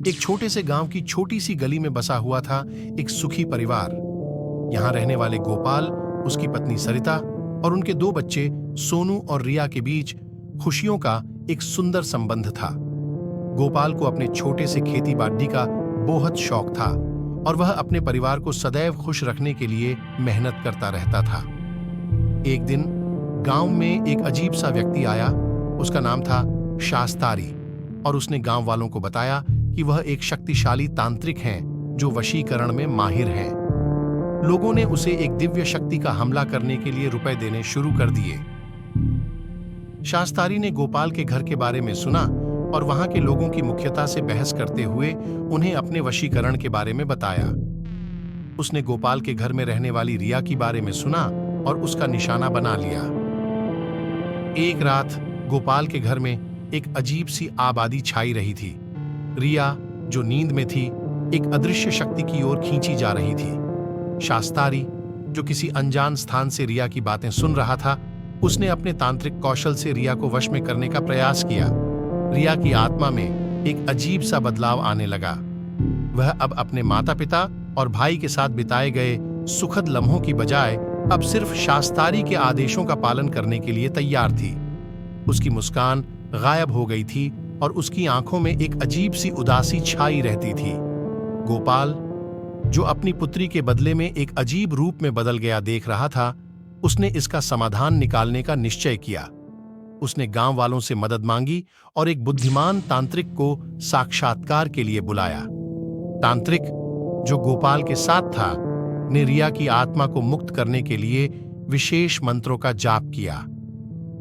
एक छोटे से गांव की छोटी सी गली में बसा हुआ था एक सुखी परिवार। यहाँ रहने वाले गोपाल, उसकी पत्नी सरिता और उनके दो बच्चे सोनू और रिया के बीच खुशियों का एक सुंदर संबंध था। गोपाल को अपने छोटे से खेती बाड़ी का बेहद शौक था और वह अपने परिवार को सदैव खुश रखने के लिए मेहनत करता रहता था। एक दिन गांव में एक अजीब सा व्यक्ति आया। उसका नाम था शास्तारी और उसने गांव वालों को बताया कि वह एक शक्तिशाली तांत्रिक हैं जो वशीकरण में माहिर हैं। लोगों ने उसे एक दिव्य शक्ति का हमला करने के लिए रुपए देने शुरू कर दिए। शास्तारी ने गोपाल के घर के बारे में सुना और वहां के लोगों की मुख्यता से बहस करते हुए उन्हें अपने वशीकरण के बारे में बताया। उसने गोपाल के घर में रहने वाली रिया के बारे में सुना और उसका निशाना बना लिया। एक रात गोपाल के घर में एक अजीब सी आबादी छाई रही थी। रिया, जो नींद में थी, एक अदृश्य शक्ति की ओर खींची जा रही थी। शास्तारी, जो किसी अनजान स्थान से रिया की बातें सुन रहा था, उसने अपने तांत्रिक कौशल से रिया को वश में करने का प्रयास किया। रिया की आत्मा में एक अजीब सा बदलाव आने लगा। वह अब अपने माता पिता और भाई के साथ बिताए गए सुखद लम्हों की बजाय अब सिर्फ शास्तारी के आदेशों का पालन करने के लिए तैयार थी। उसकी मुस्कान गायब हो गई थी और उसकी आंखों में एक अजीब सी उदासी छाई रहती थी। गोपाल, जो अपनी पुत्री के बदले में एक अजीब रूप में बदल गया देख रहा था, उसने इसका समाधान निकालने का निश्चय किया। उसने गांव वालों से मदद मांगी और एक बुद्धिमान तांत्रिक को साक्षात्कार के लिए बुलाया। तांत्रिक, जो गोपाल के साथ था, ने रिया की आत्मा को मुक्त करने के लिए विशेष मंत्रों का जाप किया।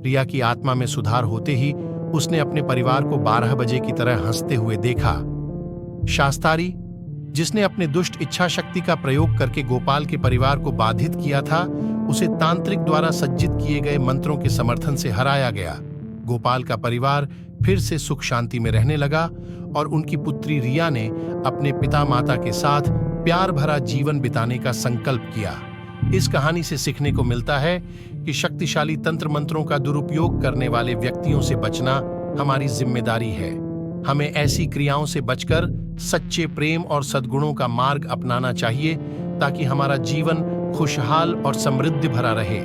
रिया की आत्मा में सुधार होते ही उसने अपने परिवार को 12 बजे की तरह हंसते हुए देखा। शास्तारी, जिसने अपने दुष्ट इच्छा शक्ति का प्रयोग करके गोपाल के परिवार को बाधित किया था, उसे तांत्रिक द्वारा सज्जित किए गए मंत्रों के समर्थन से हराया गया। गोपाल का परिवार फिर से सुख शांति में रहने लगा और उनकी पुत्री रिया ने अपने पिता माता के साथ प्यार भरा जीवन बिताने का संकल्प किया। इस कहानी से सीखने को मिलता है कि शक्तिशाली तंत्र मंत्रों का दुरुपयोग करने वाले व्यक्तियों से बचना हमारी जिम्मेदारी है। हमें ऐसी क्रियाओं से बचकर सच्चे प्रेम और सद्गुणों का मार्ग अपनाना चाहिए ताकि हमारा जीवन खुशहाल और समृद्धि भरा रहे।